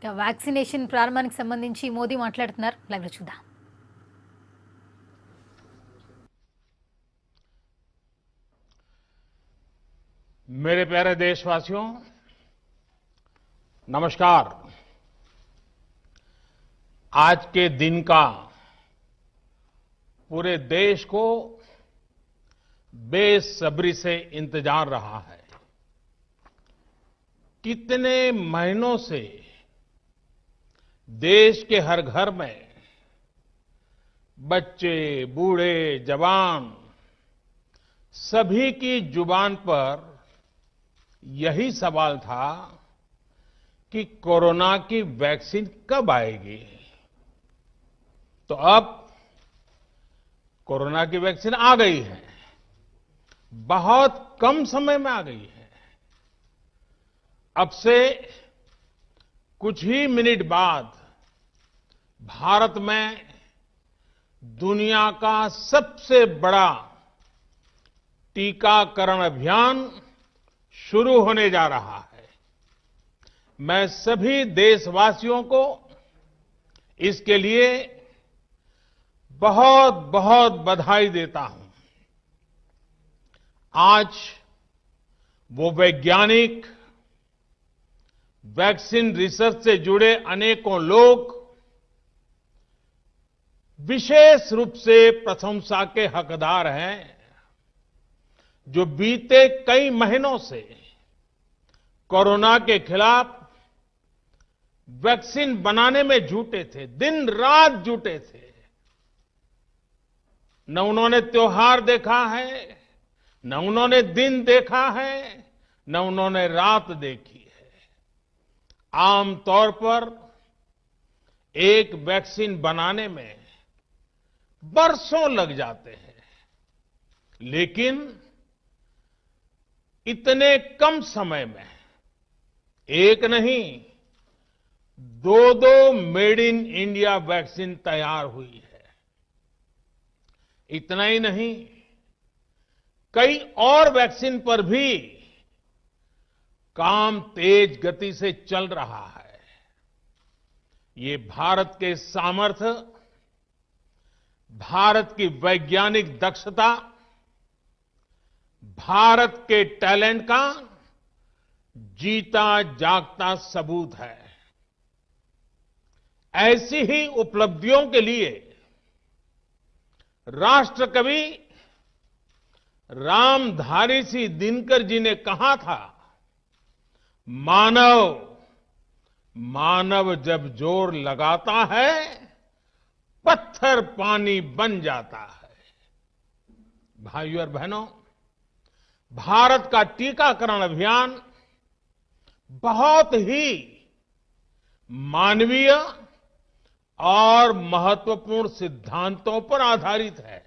ఇక వ్యాక్సినేషన్ ప్రారంభానికి సంబంధించి మోదీ మాట్లాడుతున్నారు. లైవ్లో చూద్దాం. मेरे प्यारे देशवासियों, नमस्कार। आज के दिन का पूरे देश को बेसब्री से इंतजार रहा है। कितने महीनों से देश के हर घर में बच्चे, बूढ़े, जवान सभी की जुबान पर यही सवाल था कि कोरोना की वैक्सीन कब आएगी। तो अब कोरोना की वैक्सीन आ गई है, बहुत कम समय में आ गई है। अब से कुछ ही मिनट बाद भारत में दुनिया का सबसे बड़ा टीकाकरण अभियान शुरू होने जा रहा है। मैं सभी देशवासियों को इसके लिए बहुत बहुत बधाई देता हूं। आज वो वैज्ञानिक, वैक्सीन रिसर्च से जुड़े अनेकों लोग विशेष रूप से प्रशंसा के हकदार हैं, जो बीते कई महीनों से कोरोना के खिलाफ वैक्सीन बनाने में जुटे थे, दिन रात जुटे थे। न उन्होंने त्योहार देखा है, न उन्होंने दिन देखा है, न उन्होंने रात देखी है। आमतौर पर एक वैक्सीन बनाने में बरसों लग जाते हैं, लेकिन इतने कम समय में एक नहीं, दो मेड इन इंडिया वैक्सीन तैयार हुई है। इतना ही नहीं, कई और वैक्सीन पर भी काम तेज गति से चल रहा है। ये भारत के सामर्थ्य, भारत की वैज्ञानिक दक्षता, भारत के टैलेंट का जीता जागता सबूत है। ऐसी ही उपलब्धियों के लिए राष्ट्रकवि रामधारी सिंह दिनकर जी ने कहा था, मानव जब जोर लगाता है, पत्थर पानी बन जाता है। भाइयों और बहनों, भारत का टीकाकरण अभियान बहुत ही मानवीय और महत्वपूर्ण सिद्धांतों पर आधारित है।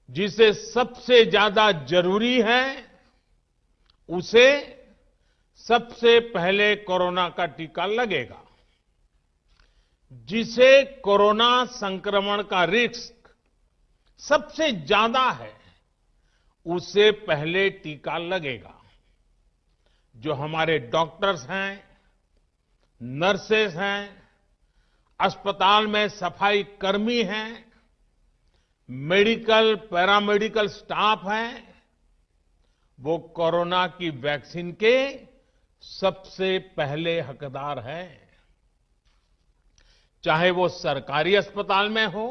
जिसे सबसे ज्यादा जरूरी है, उसे सबसे पहले कोरोना का टीका लगेगा। जिसे कोरोना संक्रमण का रिस्क सबसे ज्यादा है, उसे पहले टीका लगेगा। जो हमारे डॉक्टर्स हैं, नर्सेस हैं, अस्पताल में सफाई कर्मी हैं, मेडिकल, पैरामेडिकल स्टाफ हैं, वो कोरोना की वैक्सीन के सबसे पहले हकदार हैं। चाहे वो सरकारी अस्पताल में हो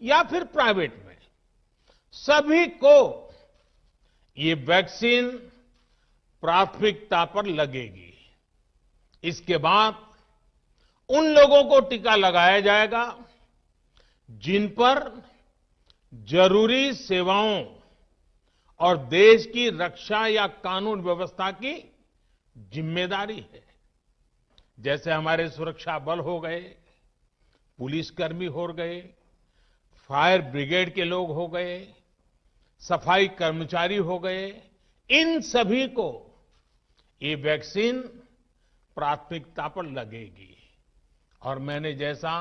या फिर प्राइवेट में, सभी को ये वैक्सीन प्राथमिकता पर लगेगी। इसके बाद उन लोगों को टीका लगाया जाएगा जिन पर जरूरी सेवाओं और देश की रक्षा या कानून व्यवस्था की जिम्मेदारी है। जैसे हमारे सुरक्षा बल हो गए, पुलिसकर्मी हो गए, फायर ब्रिगेड के लोग हो गए, सफाई कर्मचारी हो गए, इन सभी को ये वैक्सीन प्राथमिकता पर लगेगी। और मैंने जैसा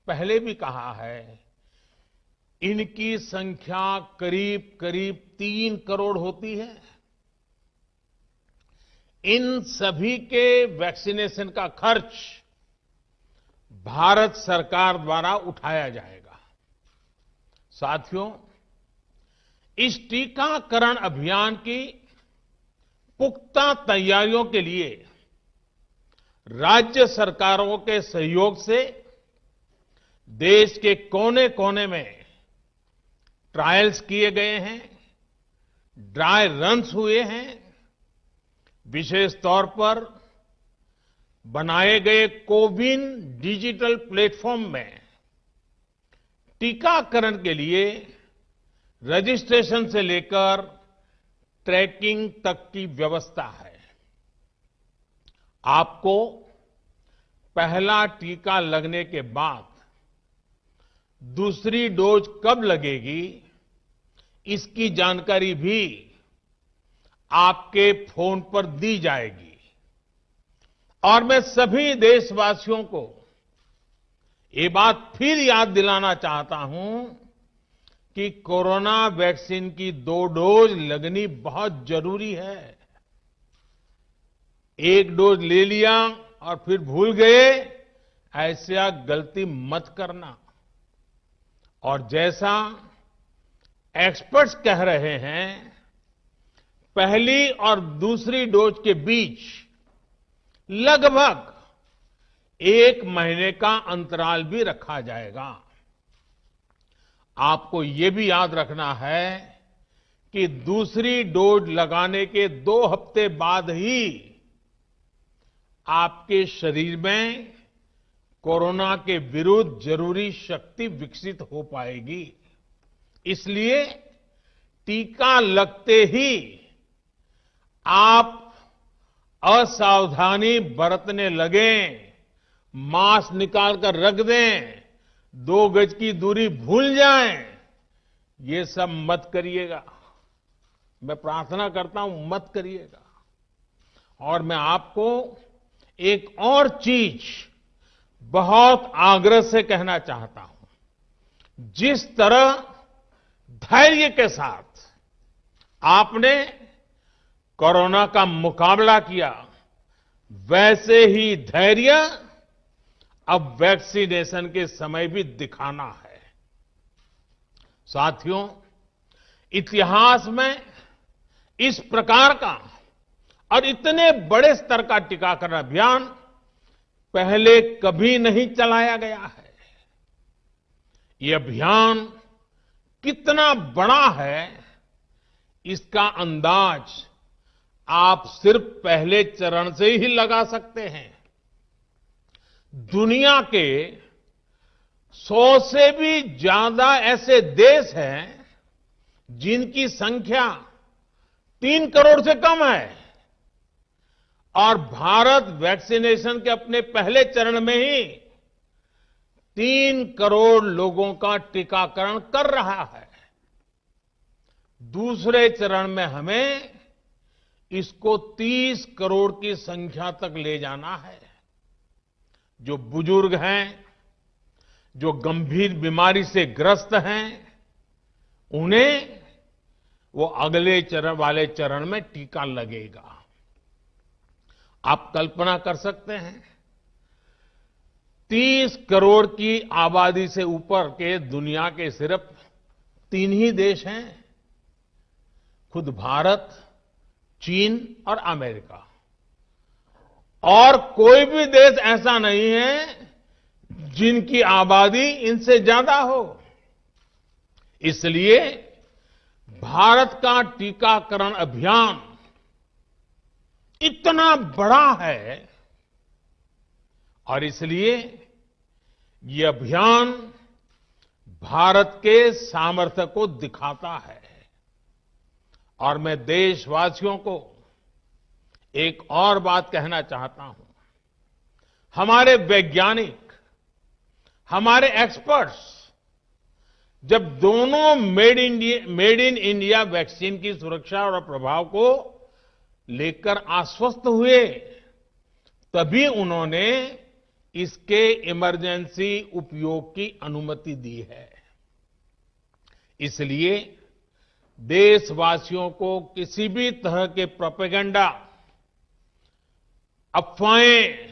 पहले भी कहा है, इनकी संख्या करीब करीब 3 करोड़ होती है। इन सभी के वैक्सीनेशन का खर्च भारत सरकार द्वारा उठाया जाएगा। साथियों, इस टीकाकरण अभियान की पुख्ता तैयारियों के लिए राज्य सरकारों के सहयोग से देश के कोने-कोने में ट्रायल्स किए गए हैं, ड्राई रन्स हुए हैं। विशेष तौर पर बनाए गए कोविन डिजिटल प्लेटफॉर्म में टीकाकरण के लिए रजिस्ट्रेशन से लेकर ट्रैकिंग तक की व्यवस्था है। आपको पहला टीका लगने के बाद दूसरी डोज कब लगेगी, इसकी जानकारी भी आपके फोन पर दी जाएगी। और मैं सभी देशवासियों को ये बात फिर याद दिलाना चाहता हूं कि कोरोना वैक्सीन की 2 डोज लगनी बहुत जरूरी है। एक डोज ले लिया और फिर भूल गए, ऐसा गलती मत करना। और जैसा एक्सपर्ट्स कह रहे हैं, पहली और दूसरी डोज के बीच लगभग 1 महीने का अंतराल भी रखा जाएगा। आपको ये भी याद रखना है कि दूसरी डोज लगाने के 2 हफ्ते बाद ही आपके शरीर में कोरोना के विरुद्ध जरूरी शक्ति विकसित हो पाएगी। इसलिए टीका लगते ही आप असावधानी बरतने लगें, मास्क निकालकर रख दें, 2 गज की दूरी भूल जाएं, ये सब मत करिएगा। मैं प्रार्थना करता हूं, मत करिएगा। और मैं आपको एक और चीज बहुत आग्रह से कहना चाहता हूं। जिस तरह धैर्य के साथ आपने कोरोना का मुकाबला किया, वैसे ही धैर्य अब वैक्सीनेशन के समय भी दिखाना है। साथियों, इतिहास में इस प्रकार का और इतने बड़े स्तर का टीकाकरण अभियान पहले कभी नहीं चलाया गया है। ये अभियान कितना बड़ा है, इसका अंदाज आप सिर्फ पहले चरण से ही लगा सकते हैं। दुनिया के 100 से भी ज्यादा ऐसे देश हैं जिनकी संख्या 3 करोड़ से कम है, और भारत वैक्सीनेशन के अपने पहले चरण में ही 3 करोड़ लोगों का टीकाकरण कर रहा है। दूसरे चरण में हमें इसको 30 करोड़ की संख्या तक ले जाना है। जो बुजुर्ग हैं, जो गंभीर बीमारी से ग्रस्त हैं, उन्हें वो अगले वाले चरण में टीका लगेगा। आप कल्पना कर सकते हैं, 30 करोड़ की आबादी से ऊपर के दुनिया के सिर्फ 3 ही देश हैं, खुद भारत, चीन और अमेरिका। और कोई भी देश ऐसा नहीं है जिनकी आबादी इनसे ज्यादा हो। इसलिए भारत का टीकाकरण अभियान इतना बड़ा है, और इसलिए ये अभियान भारत के सामर्थ्य को दिखाता है। और मैं देशवासियों को एक और बात कहना चाहता हूं। हमारे वैज्ञानिक, हमारे एक्सपर्ट्स जब दोनों मेड इन इंडिया वैक्सीन की सुरक्षा और प्रभाव को लेकर आश्वस्त हुए, तभी उन्होंने इसके इमरजेंसी उपयोग की अनुमति दी है। इसलिए देशवासियों को किसी भी तरह के प्रोपेगेंडा अफवाहें,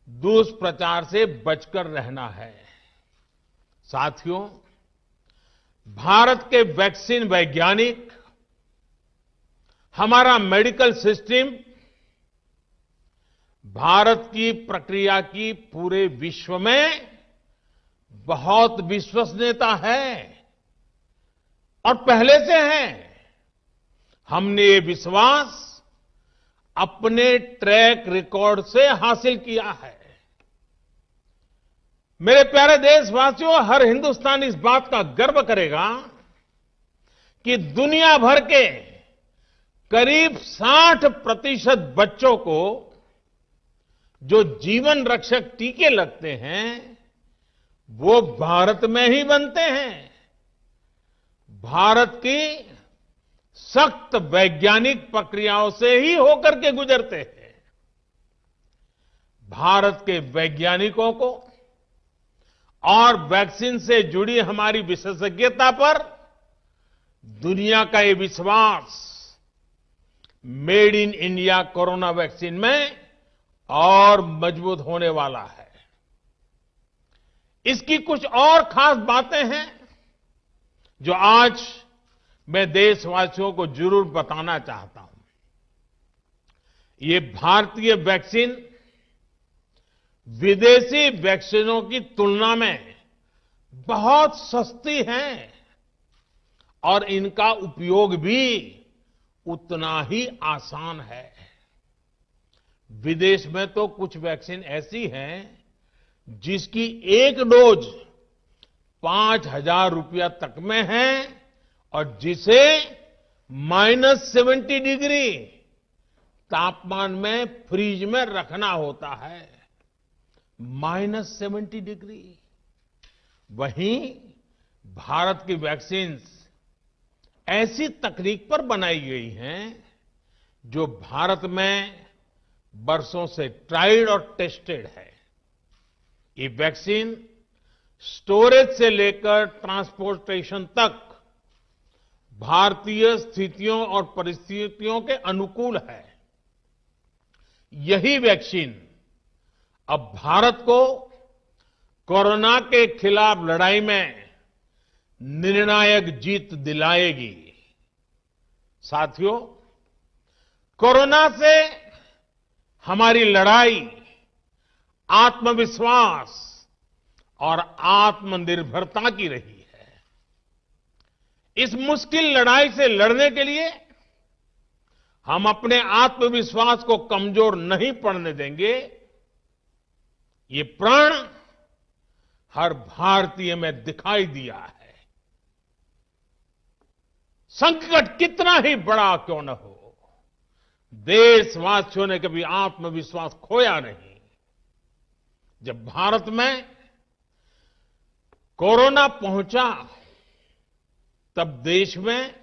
दुष्प्रचार से बचकर रहना है। साथियों, भारत के वैक्सीन वैज्ञानिक, हमारा मेडिकल सिस्टम भारत की प्रक्रिया की पूरे विश्व में बहुत विश्वसनीयता है और पहले से है। हमने ये विश्वास अपने ट्रैक रिकॉर्ड से हासिल किया है। मेरे प्यारे देशवासियों, हर हिंदुस्तानी इस बात का गर्व करेगा कि दुनिया भर के करीब 60% बच्चों को जो जीवन रक्षक टीके लगते हैं वो भारत में ही बनते हैं। भारत की सख्त वैज्ञानिक प्रक्रियाओं से ही होकर के गुजरते हैं। भारत के वैज्ञानिकों को और वैक्सीन से जुड़ी हमारी विशेषज्ञता पर दुनिया का ये विश्वास made in India corona vaccine में और मजबूत होने वाला है। इसकी कुछ और खास बातें हैं जो आज मैं देशवासियों को जरूर बताना चाहता हूं। ये भारतीय वैक्सीन विदेशी वैक्सीनों की तुलना में बहुत सस्ती हैं और इनका उपयोग भी उतना ही आसान है। विदेश में तो कुछ वैक्सीन ऐसी हैं जिसकी एक डोज 5,000 रुपया तक में है और जिसे -70 डिग्री तापमान में फ्रीज में रखना होता है। -70 डिग्री। वहीं भारत की वैक्सीन ऐसी तकनीक पर बनाई गई हैं जो भारत में बरसों से ट्राइड और टेस्टेड है। ये वैक्सीन स्टोरेज से लेकर ट्रांसपोर्टेशन तक भारतीय स्थितियों और परिस्थितियों के अनुकूल है। यही वैक्सीन अब भारत को कोरोना के खिलाफ लड़ाई में निर्णायक जीत दिलाएगी। साथियों, कोरोना से हमारी लड़ाई आत्मविश्वास और आत्मनिर्भरता की रही है। इस मुश्किल लड़ाई से लड़ने के लिए हम अपने आत्मविश्वास को कमजोर नहीं पड़ने देंगे। ये प्रण हर भारतीय में दिखाई दिया है। संकट कितना ही बड़ा क्यों न हो, देशवासियों ने कभी आत्मविश्वास खोया नहीं। जब भारत में कोरोना पहुंचा तब देश में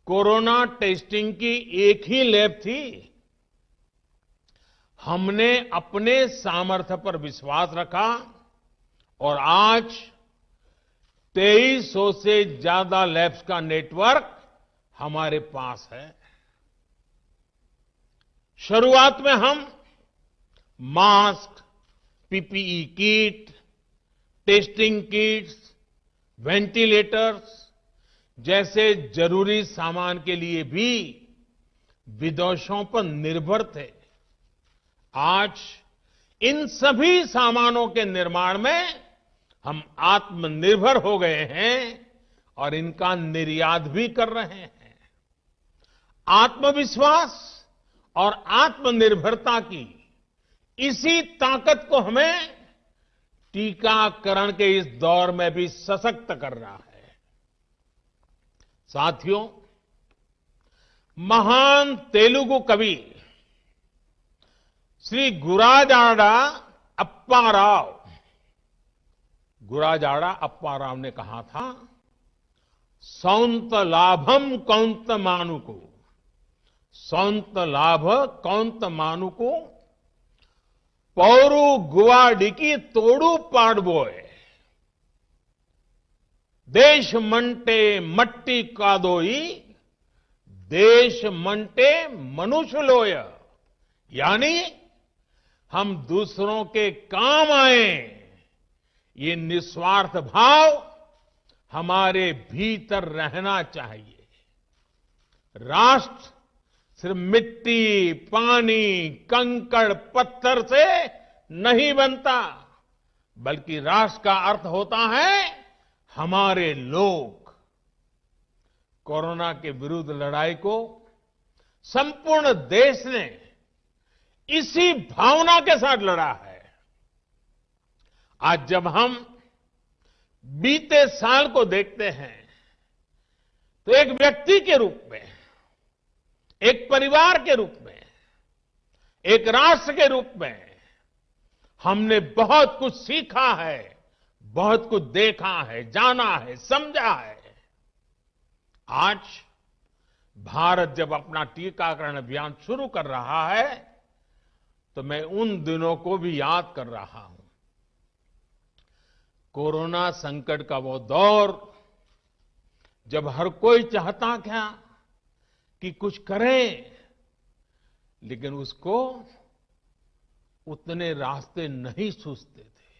कोरोना टेस्टिंग की एक ही लैब थी। हमने अपने सामर्थ्य पर विश्वास रखा और आज 2300 से ज्यादा लैब्स का नेटवर्क हमारे पास है। शुरुआत में हम mask, PPE kit, testing kits, ventilators जैसे जरूरी सामान के लिए भी विदेशों पर निर्भर थे। आज इन सभी सामानों के निर्माण में हम आत्मनिर्भर हो गए हैं और इनका निर्यात भी कर रहे हैं। आत्मविश्वास और आत्मनिर्भरता की इसी ताकत को हमें टीकाकरण के इस दौर में भी सशक्त करना है। साथियों, महान तेलुगु कवि श्री गुराजाड़ा अप्पा राव ने कहा था, सौंत लाभम कौंत मानुको, सौंत लाभ कौंत मानुको, पौरु गुवाडिकी तोड़ू पाडबोए, देश मंटे मट्टी कादोई, देश मंटे मनुष्य लोय। यानी हम दूसरों के काम आए, ये निस्वार्थ भाव हमारे भीतर रहना चाहिए। राष्ट्र सिर्फ मिट्टी, पानी, कंकड़, पत्थर से नहीं बनता, बल्कि राष्ट्र का अर्थ होता है हमारे लोग। कोरोना के विरुद्ध लड़ाई को संपूर्ण देश ने इसी भावना के साथ लड़ा है। आज जब हम बीते साल को देखते हैं तो एक व्यक्ति के रूप में, एक परिवार के रूप में, एक राष्ट्र के रूप में हमने बहुत कुछ सीखा है, बहुत कुछ देखा है, जाना है, समझा है। आज भारत जब अपना टीकाकरण अभियान शुरू कर रहा है तो मैं उन दिनों को भी याद कर रहा हूं। कोरोना संकट का वो दौर जब हर कोई चाहता क्या कि कुछ करें, लेकिन उसको उतने रास्ते नहीं सूझते थे।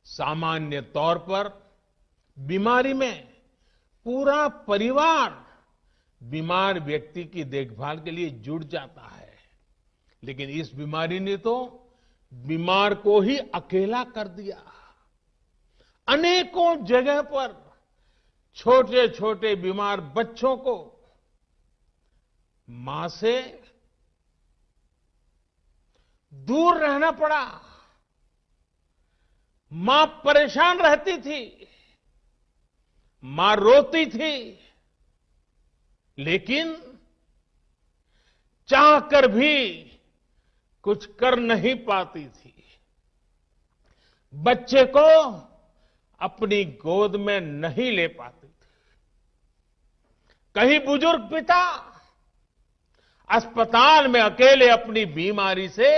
सामान्य तौर पर बीमारी में पूरा परिवार बीमार व्यक्ति की देखभाल के लिए जुट जाता है, लेकिन इस बीमारी ने तो बीमार को ही अकेला कर दिया। अनेकों जगह पर छोटे छोटे बीमार बच्चों को मां से दूर रहना पड़ा। मां परेशान रहती थी, मां रोती थी, लेकिन चाहकर भी कुछ कर नहीं पाती थी। बच्चे को अपनी गोद में नहीं ले पाती थी। कहीं बुजुर्ग पिता अस्पताल में अकेले अपनी बीमारी से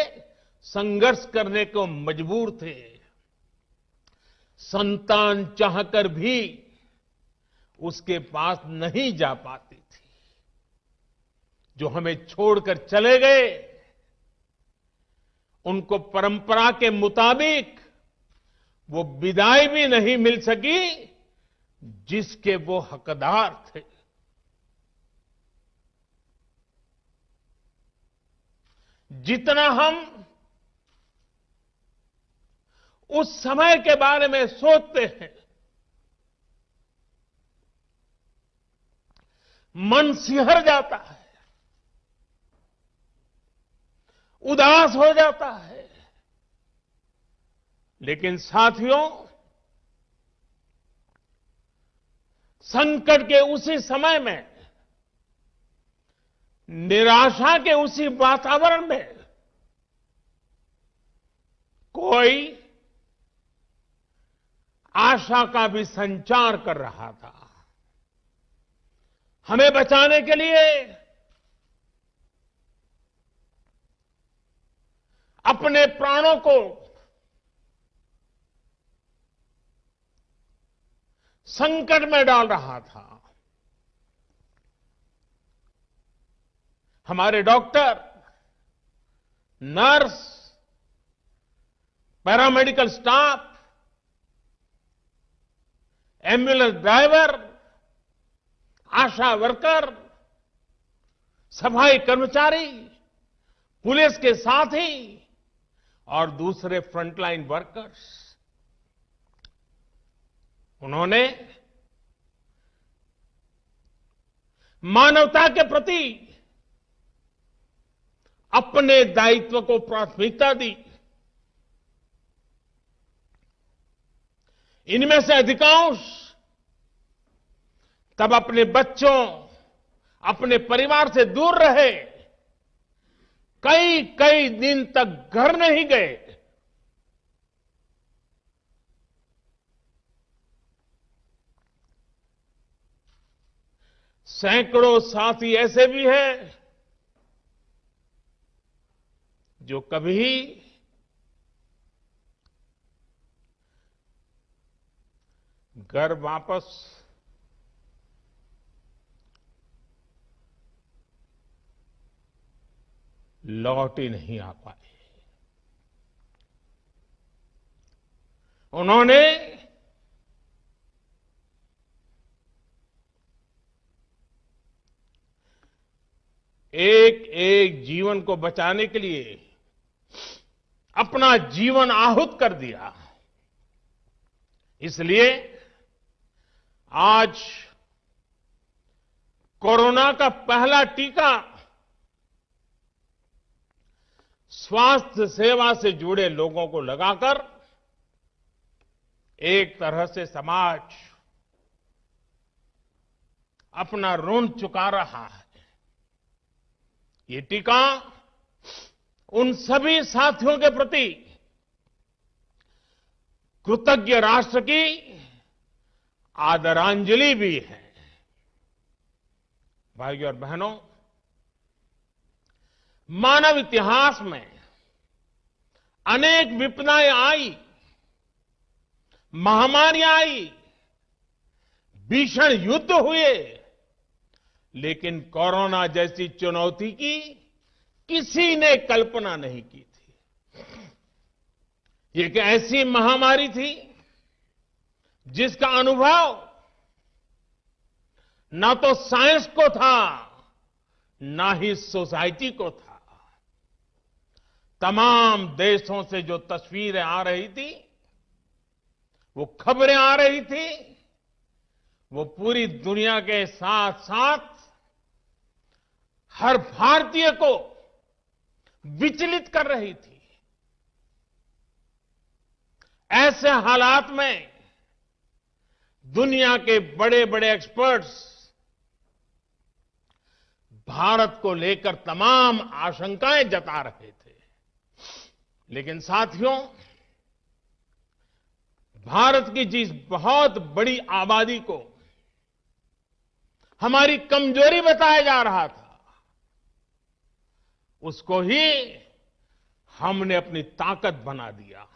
संघर्ष करने को मजबूर थे। संतान चाहकर भी उसके पास नहीं जा पाती थी। जो हमें छोड़कर चले गए, उनको परंपरा के मुताबिक वो विदाई भी नहीं मिल सकी जिसके वो हकदार थे। जितना हम उस समय के बारे में सोचते हैं, मन सिहर जाता है, उदास हो जाता है। लेकिन साथियों, संकट के उसी समय में, निराशा के उसी वातावरण में कोई आशा का भी संचार कर रहा था। हमें बचाने के लिए अपने प्राणों को संकट में डाल रहा था। हमारे doctor, nurse, paramedical staff, ambulance driver, ASHA worker, सफाई कर्मचारी, पुलिस के साथी और दूसरे फ्रंटलाइन वर्कर्स, उन्होंने मानवता के प्रति अपने दायित्व को प्राथमिकता दी। इनमें से अधिकांश तब अपने बच्चों, अपने परिवार से दूर रहे, कई कई दिन तक घर नहीं गए। सैकड़ों साथी ऐसे भी हैं जो कभी घर वापस लौट ही नहीं आ पाए। उन्होंने एक एक जीवन को बचाने के लिए अपना जीवन आहुत कर दिया। इसलिए आज कोरोना का पहला टीका स्वास्थ्य सेवा से जुड़े लोगों को लगाकर एक तरह से समाज अपना ऋण चुका रहा है। ये टीका उन सभी साथियों के प्रति कृतज्ञ राष्ट्र की आदरांजलि भी है। भाइयों और बहनों, मानव इतिहास में अनेक विपदाएं आई, महामारियां आई, भीषण युद्ध हुए, लेकिन कोरोना जैसी चुनौती की किसी ने कल्पना नहीं की थी। ये एक ऐसी महामारी थी जिसका अनुभव ना तो साइंस को था, ना ही सोसाइटी को था। तमाम देशों से जो तस्वीरें आ रही थी, वो खबरें आ रही थी, वो पूरी दुनिया के साथ साथ हर भारतीय को विचलित कर रही थी। ऐसे हालात में दुनिया के बड़े बड़े एक्सपर्ट्स भारत को लेकर तमाम आशंकाएं जता रहे थे। लेकिन साथियों, भारत की जिस बहुत बड़ी आबादी को हमारी कमजोरी बताया जा रहा था, उसको ही हमने अपनी ताकत बना दिया।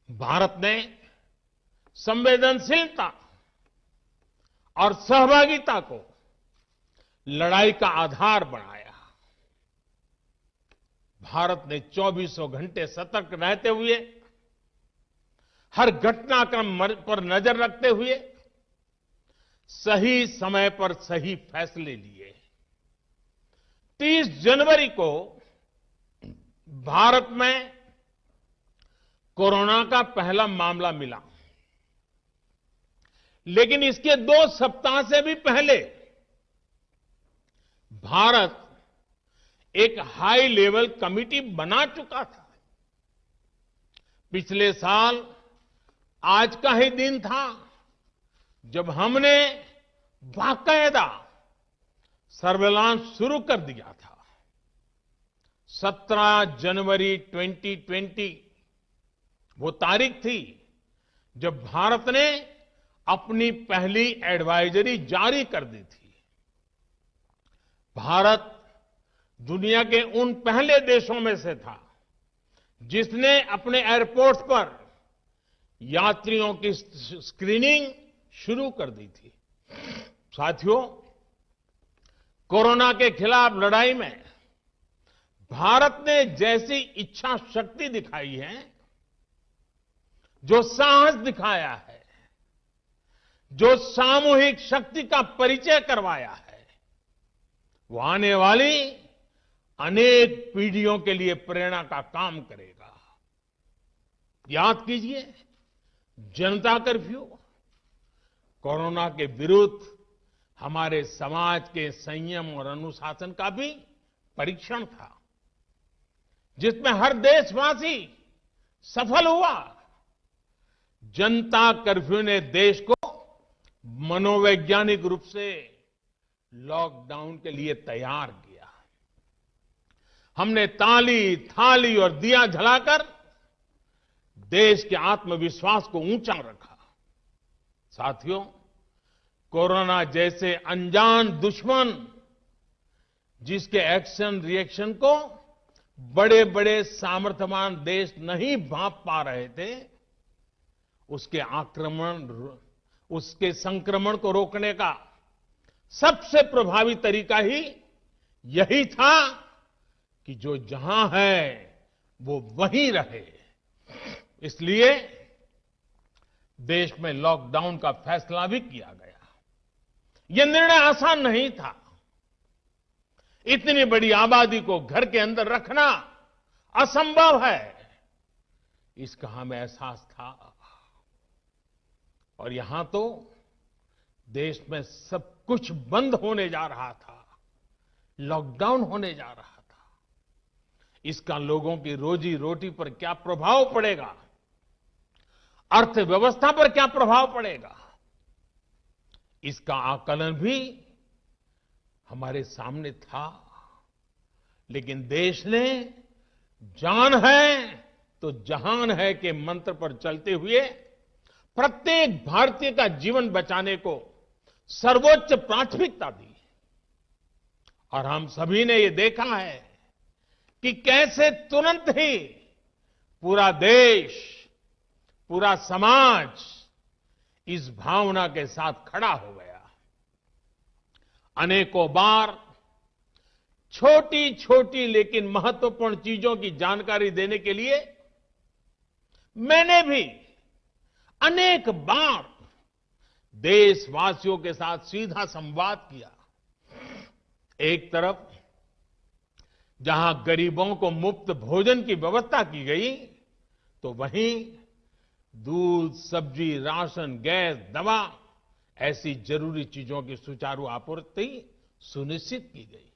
भारत ने संवेदनशीलता और सहभागिता को लड़ाई का आधार बनाया। भारत ने 24 घंटे सतर्क रहते हुए, हर घटनाक्रम पर नजर रखते हुए सही समय पर सही फैसले लिए। 30 जनवरी को भारत में कोरोना का पहला मामला मिला, लेकिन इसके 2 सप्ताह से भी पहले भारत एक हाई लेवल कमिटी बना चुका था। पिछले साल आज का ही दिन था जब हमने बाकायदा सर्वेलांस शुरू कर दिया था। 17 जनवरी 2020 वो तारीख थी जब भारत ने अपनी पहली एडवाइजरी जारी कर दी थी। भारत दुनिया के उन पहले देशों में से था जिसने अपने एयरपोर्ट्स पर यात्रियों की स्क्रीनिंग शुरू कर दी थी। साथियों, कोरोना के खिलाफ लड़ाई में भारत ने जैसी इच्छा शक्ति दिखाई है, जो साहस दिखाया है, जो सामूहिक शक्ति का परिचय करवाया है, वो आने वाली अनेक पीढ़ियों के लिए प्रेरणा का काम करेगा। याद कीजिए, जनता कर्फ्यू कोरोना के विरुद्ध हमारे समाज के संयम और अनुशासन का भी परीक्षण था, जिसमें हर देशवासी सफल हुआ। जनता कर्फ्यू ने देश को मनोवैज्ञानिक रूप से लॉकडाउन के लिए तैयार किया। हमने ताली, थाली और दिया जलाकर देश के आत्मविश्वास को ऊंचा रखा। साथियों, कोरोना जैसे अनजान दुश्मन जिसके एक्शन रिएक्शन को बड़े बड़े सामर्थ्यवान देश नहीं भांप पा रहे थे, उसके संक्रमण को रोकने का सबसे प्रभावी तरीका ही यही था कि जो जहां है वो वहीं रहे। इसलिए देश में लॉकडाउन का फैसला भी किया गया। यह निर्णय आसान नहीं था। इतनी बड़ी आबादी को घर के अंदर रखना असंभव है, इसका हमें एहसास था। और यहां तो देश में सब कुछ बंद होने जा रहा था, लॉकडाउन होने जा रहा था। इसका लोगों की रोजी रोटी पर क्या प्रभाव पड़ेगा, अर्थव्यवस्था पर क्या प्रभाव पड़ेगा, इसका आकलन भी हमारे सामने था। लेकिन देश ने जान है तो जहान है के मंत्र पर चलते हुए प्रत्येक भारतीय का जीवन बचाने को सर्वोच्च प्राथमिकता दी। और हम सभी ने ये देखा है कि कैसे तुरंत ही पूरा देश, पूरा समाज इस भावना के साथ खड़ा हो गया। अनेकों बार छोटी छोटी लेकिन महत्वपूर्ण चीजों की जानकारी देने के लिए मैंने भी अनेक बार देशवासियों के साथ सीधा संवाद किया। एक तरफ जहां गरीबों को मुफ्त भोजन की व्यवस्था की गई, तो वहीं दूध, सब्जी, राशन, गैस, दवा ऐसी जरूरी चीजों की सुचारू आपूर्ति सुनिश्चित की गई।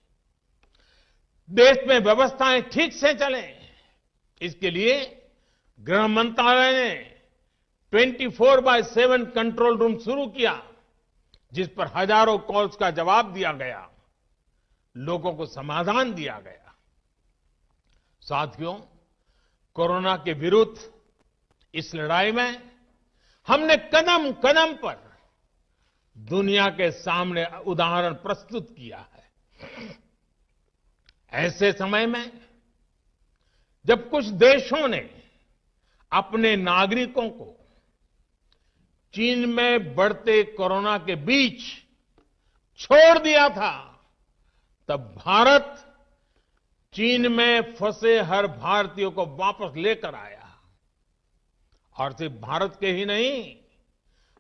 देश में व्यवस्थाएं ठीक से चलें, इसके लिए गृह मंत्रालय ने 24/7 कंट्रोल रूम शुरू किया, जिस पर हजारों कॉल्स का जवाब दिया गया, लोगों को समाधान दिया गया। साथियों, कोरोना के विरुद्ध इस लड़ाई में हमने कदम कदम पर दुनिया के सामने उदाहरण प्रस्तुत किया है। ऐसे समय में जब कुछ देशों ने अपने नागरिकों को चीन में बढ़ते कोरोना के बीच छोड़ दिया था, तब भारत चीन में फंसे हर भारतीय को वापस लेकर आया। और सिर्फ भारत के ही नहीं,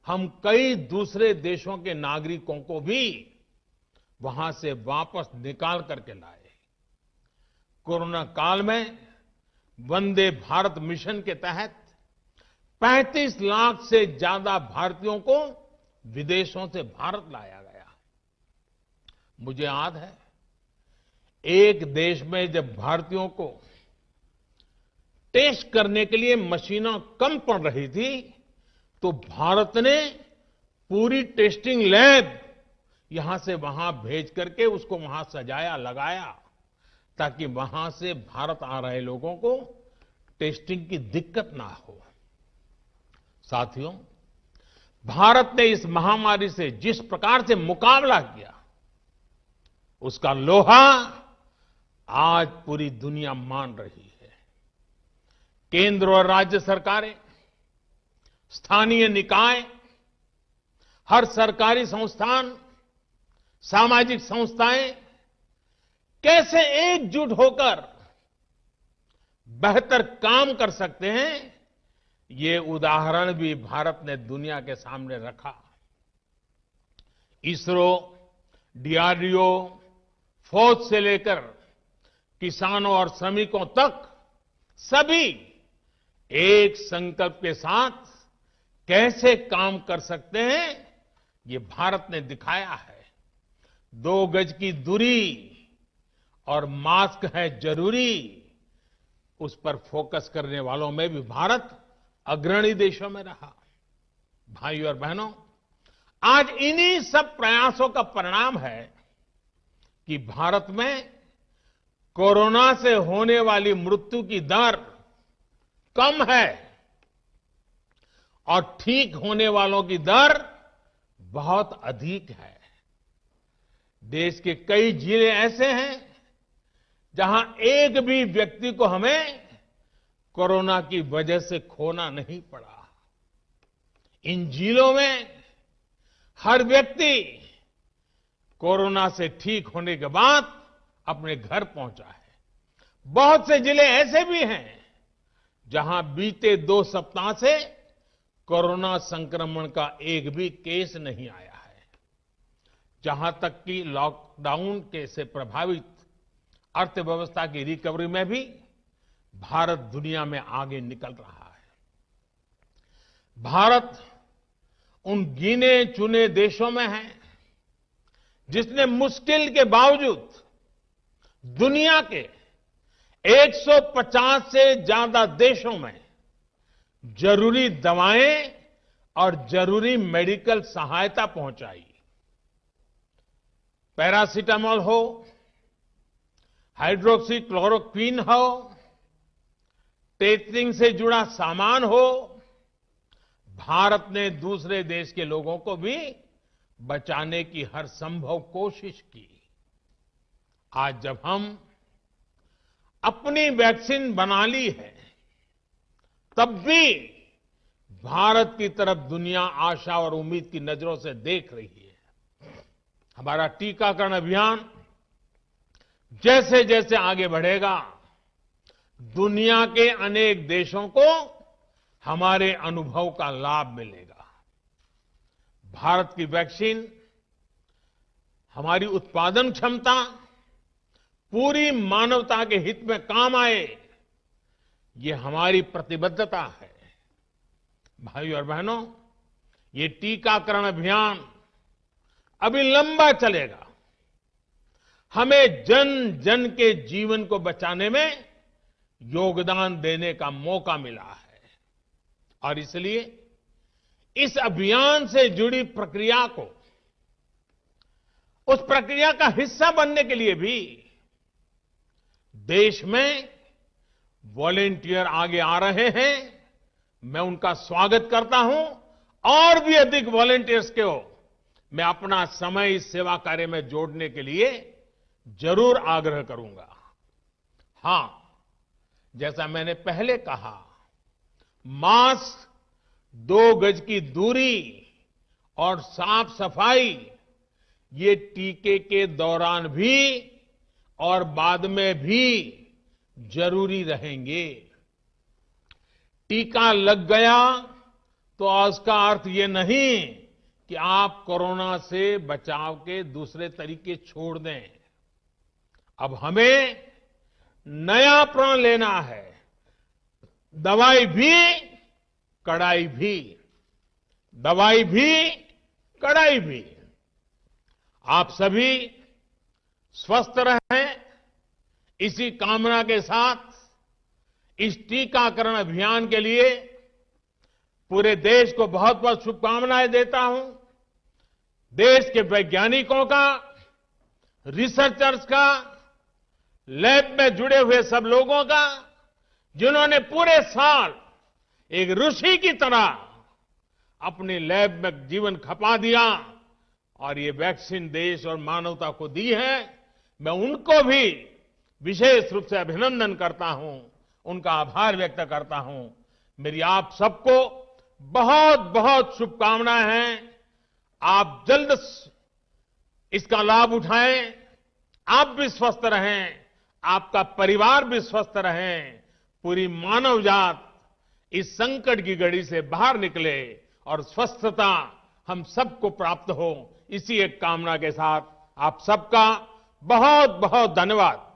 हम कई दूसरे देशों के नागरिकों को भी वहां से वापस निकाल करके लाए। कोरोना काल में वंदे भारत मिशन के तहत 35 लाख से ज्यादा भारतीयों को विदेशों से भारत लाया गया। मुझे याद है, एक देश में जब भारतीयों को टेस्ट करने के लिए मशीनें कम पड़ रही थी, तो भारत ने पूरी टेस्टिंग लैब यहां से वहां भेज करके उसको वहां सजाया, लगाया, ताकि वहां से भारत आ रहे लोगों को टेस्टिंग की दिक्कत ना हो। साथियों, भारत ने इस महामारी से जिस प्रकार से मुकाबला किया, उसका लोहा आज पूरी दुनिया मान रही है। केंद्र और राज्य सरकारें, स्थानीय निकाय, हर सरकारी संस्थान, सामाजिक संस्थाएं कैसे एकजुट होकर बेहतर काम कर सकते हैं, ये उदाहरण भी भारत ने दुनिया के सामने रखा। इसरो, डीआरडीओ, फौज से लेकर किसानों और श्रमिकों तक सभी एक संकल्प के साथ कैसे काम कर सकते हैं, ये भारत ने दिखाया है। 2 गज की दूरी और मास्क है जरूरी, उस पर फोकस करने वालों में भी भारत अग्रणी देशों में रहा। भाइयों और बहनों, आज इन्हीं सब प्रयासों का परिणाम है कि भारत में कोरोना से होने वाली मृत्यु की दर कम है और ठीक होने वालों की दर बहुत अधिक है। देश के कई जिले ऐसे हैं जहां एक भी व्यक्ति को हमें कोरोना की वजह से खोना नहीं पड़ा। इन जिलों में हर व्यक्ति कोरोना से ठीक होने के बाद अपने घर पहुंचा है। बहुत से जिले ऐसे भी हैं जहां बीते 2 सप्ताह से कोरोना संक्रमण का एक भी केस नहीं आया है। जहां तक कि लॉकडाउन के से प्रभावित अर्थव्यवस्था की रिकवरी में भी भारत दुनिया में आगे निकल रहा है। भारत उन गिने चुने देशों में है जिसने मुश्किल के बावजूद दुनिया के 150 से ज्यादा देशों में जरूरी दवाएं और जरूरी मेडिकल सहायता पहुंचाई। पैरासीटामोल हो, हाइड्रोक्सी क्लोरोक्वीन हो, टेस्टिंग से जुड़ा सामान हो, भारत ने दूसरे देश के लोगों को भी बचाने की हर संभव कोशिश की। आज जब हम अपनी वैक्सीन बना ली है, तब भी भारत की तरफ दुनिया आशा और उम्मीद की नजरों से देख रही है। हमारा टीकाकरण अभियान जैसे जैसे आगे बढ़ेगा, दुनिया के अनेक देशों को हमारे अनुभव का लाभ मिलेगा। भारत की वैक्सीन, हमारी उत्पादन क्षमता पूरी मानवता के हित में काम आए, ये हमारी प्रतिबद्धता है। भाइयों और बहनों, ये टीकाकरण अभियान अभी लंबा चलेगा। हमें जन जन के जीवन को बचाने में योगदान देने का मौका मिला है और इसलिए इस अभियान से जुड़ी प्रक्रिया को, उस प्रक्रिया का हिस्सा बनने के लिए भी देश में वॉलेंटियर आगे आ रहे हैं। मैं उनका स्वागत करता हूं और भी अधिक वॉलेंटियर्स को मैं अपना समय इस सेवा कार्य में जोड़ने के लिए जरूर आग्रह करूंगा। हां, जैसा मैंने पहले कहा, मास्क, 2 गज की दूरी और साफ सफाई ये टीके के दौरान भी और बाद में भी जरूरी रहेंगे। टीका लग गया तो उसका अर्थ ये नहीं कि आप कोरोना से बचाव के दूसरे तरीके छोड़ दें। अब हमें नया प्रण लेना है। दवाई भी, कड़ाई भी। दवाई भी, कड़ाई भी। आप सभी स्वस्थ रहें, इसी कामना के साथ इस टीकाकरण अभियान के लिए पूरे देश को बहुत बहुत शुभकामनाएं देता हूं। देश के वैज्ञानिकों का, रिसर्चर्स का, लैब में जुड़े हुए सब लोगों का, जिन्होंने पूरे साल एक ऋषि की तरह अपनी लैब में जीवन खपा दिया और ये वैक्सीन देश और मानवता को दी है। मैं उनको भी विशेष रूप से अभिनंदन करता हूं, उनका आभार व्यक्त करता हूं। मेरी आप सबको बहुत बहुत शुभकामनाएं हैं। आप जल्द इसका लाभ उठाएं, आप भी स्वस्थ रहें, आपका परिवार भी स्वस्थ रहें, पूरी मानव जात इस संकट की घड़ी से बाहर निकले और स्वस्थता हम सबको प्राप्त हो, इसी एक कामना के साथ आप सबका बहुत बहुत धन्यवाद।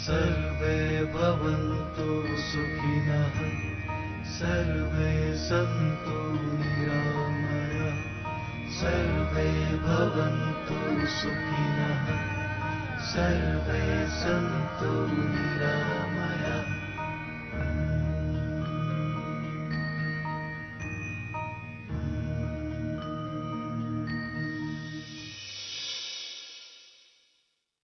सर्वे भवन्तु सुखिनः सर्वे सन्तु निरामयाः सर्वे भवन्तु सुखिनः सर्वे सन्तु निरामयाः